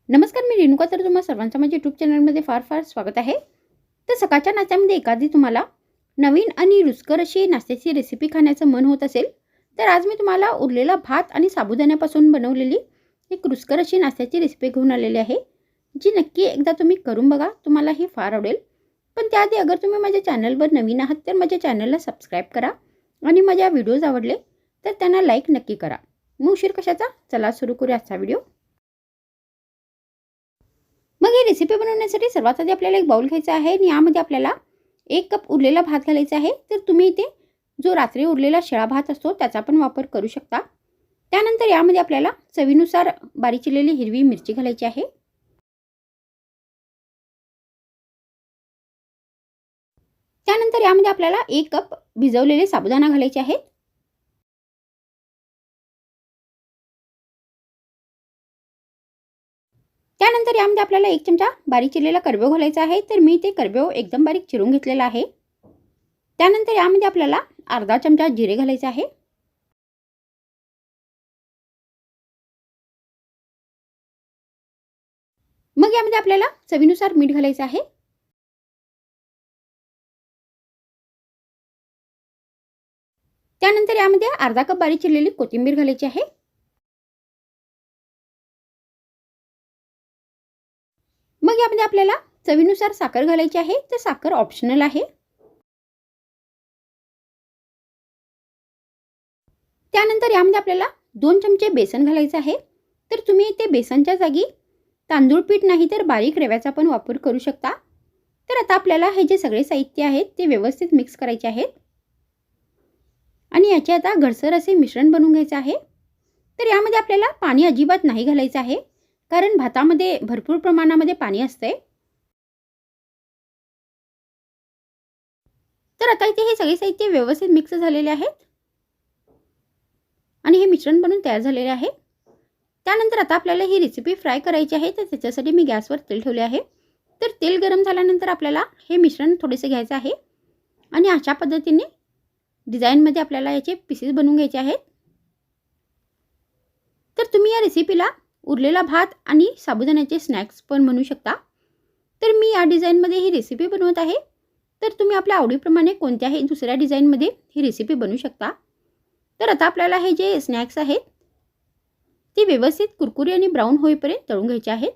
नमस्कार, मी रेणुका. तर तुम्हा सर्वांचं माझ्या यूट्यूब चॅनलमध्ये फार फार स्वागत आहे. तर सकाळच्या नाश्त्यामध्ये एखादी तुम्हाला नवीन आणि रुचकर अशी नाश्त्याची रेसिपी खाण्याचं मन होत असेल, तर आज मी तुम्हाला उरलेला भात आणि साबुदाण्यापासून बनवलेली एक रुचकर अशी नाश्त्याची रेसिपी घेऊन आलेली आहे, जी नक्की एकदा तुम्ही करून बघा. तुम्हाला ही फार आवडेल. पण त्याआधी अगर तुम्ही माझ्या चॅनलवर नवीन आहात तर माझ्या चॅनलला सबस्क्राईब करा आणि माझ्या व्हिडिओज आवडले तर त्यांना लाईक नक्की करा. मग उशीर कशाचा, चला सुरू करूया आजचा व्हिडिओ. मग ही रेसिपी बनवण्यासाठी सर्वात आधी आपल्याला एक बाउल घ्यायचा आहे आणि यामध्ये आपल्याला 1 कप उरलेला भात घालायचा आहे. तर तुम्ही इथे जो रात्री उरलेला शिळा भात असतो त्याचा पण वापर करू शकता. त्यानंतर यामध्ये आपल्याला चवीनुसार बारीक चिरलेली हिरवी मिरची घालायची आहे. त्यानंतर यामध्ये आपल्याला 1 कप भिजवलेले साबुदाणा घालायचे आहेत. त्यानंतर यामध्ये आपल्याला 1 चमचा बारीक चिरलेला कर्बेव घालायचा आहे. तर मी ते कर्बेव एकदम बारीक चिरून घेतलेला आहे. त्यानंतर यामध्ये आपल्याला अर्धा चमचा जिरे घालायचे आहे. मग यामध्ये आपल्याला चवीनुसार मीठ घालायचं आहे. त्यानंतर यामध्ये अर्धा कप बारीक चिरलेली कोथिंबीर घालायची आहे. मग यामध्ये आपल्याला चवीनुसार साखर घालायची आहे. तर साखर ऑप्शनल आहे. त्यानंतर यामध्ये आपल्याला 2 चमचे बेसन घालायचं आहे. तर तुम्ही ते बेसनच्या जागी तांदूळ पीठ नाही तर बारीक रव्याचा पण वापर करू शकता. तर आता आपल्याला हे जे सगळे साहित्य आहेत ते व्यवस्थित मिक्स करायचे आहेत आणि याचे आता घरसर असे मिश्रण बनवून घ्यायचे आहे. तर यामध्ये आपल्याला पाणी अजिबात नाही घालायचं आहे, कारण भातामध्ये भरपूर प्रमाणामध्ये पाणी असते. तर आता इथे हे सगळे साहित्य व्यवस्थित मिक्स झालेले आहेत आणि हे मिश्रण बनून तयार झालेले आहे. त्यानंतर आता आपल्याला ही रेसिपी फ्राय करायची आहे. तर त्याच्यासाठी मी गॅसवर तेल ठेवले आहे. तर तेल गरम झाल्यानंतर आपल्याला हे मिश्रण थोडेसे घ्यायचं आहे आणि अशा पद्धतीने डिझाईनमध्ये आपल्याला याचे पीसेस बनवून घ्यायचे आहेत. तर तुम्ही या रेसिपीला उरलेला भात आणि साबुदाण्याचे स्नॅक्स पण बनवू शकता. तर मी या डिझाईनमध्ये ही रेसिपी बनवत आहे. तर तुम्ही आपल्या आवडीप्रमाणे कोणत्याही दुसऱ्या डिझाईनमध्ये ही रेसिपी बनवू शकता. तर आता आपल्याला हे जे स्नॅक्स आहेत ते व्यवस्थित कुरकुरी आणि ब्राऊन होईपर्यंत तळून घ्यायचे आहेत.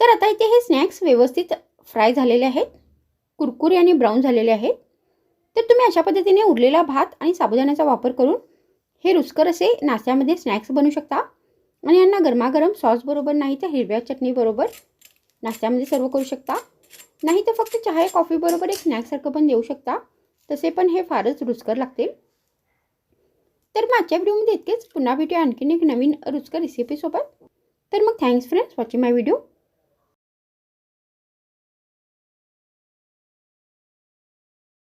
तर आता इथे हे स्नॅक्स व्यवस्थित फ्राय झालेले आहेत, कुरकुरी आणि ब्राऊन झालेले आहेत. तर तुम्ही अशा पद्धतीने उरलेला भात आणि साबुदाण्याचा वापर करून हे रुचकर असे नाश्त्यामध्ये स्नॅक्स बनवू शकता आणि यांना गरमागरम सॉस बरोबर नाही तर हिरव्या चटणी बरोबर नाश्त्यामध्ये सर्व करू शकता. नाही तर फक्त चहा कॉफी बरोबर एक स्नॅक्ससारखं पण देऊ शकता. तसे पण हे फारच रुचकर लागतील. तर मग आजच्या व्हिडिओमध्ये इतकेच. पुन्हा भेटूया आणखीन एक नवीन रुचकर रेसिपीसोबत. तर मग थँक्स फ्रेंड्स वॉचिंग माय व्हिडिओ.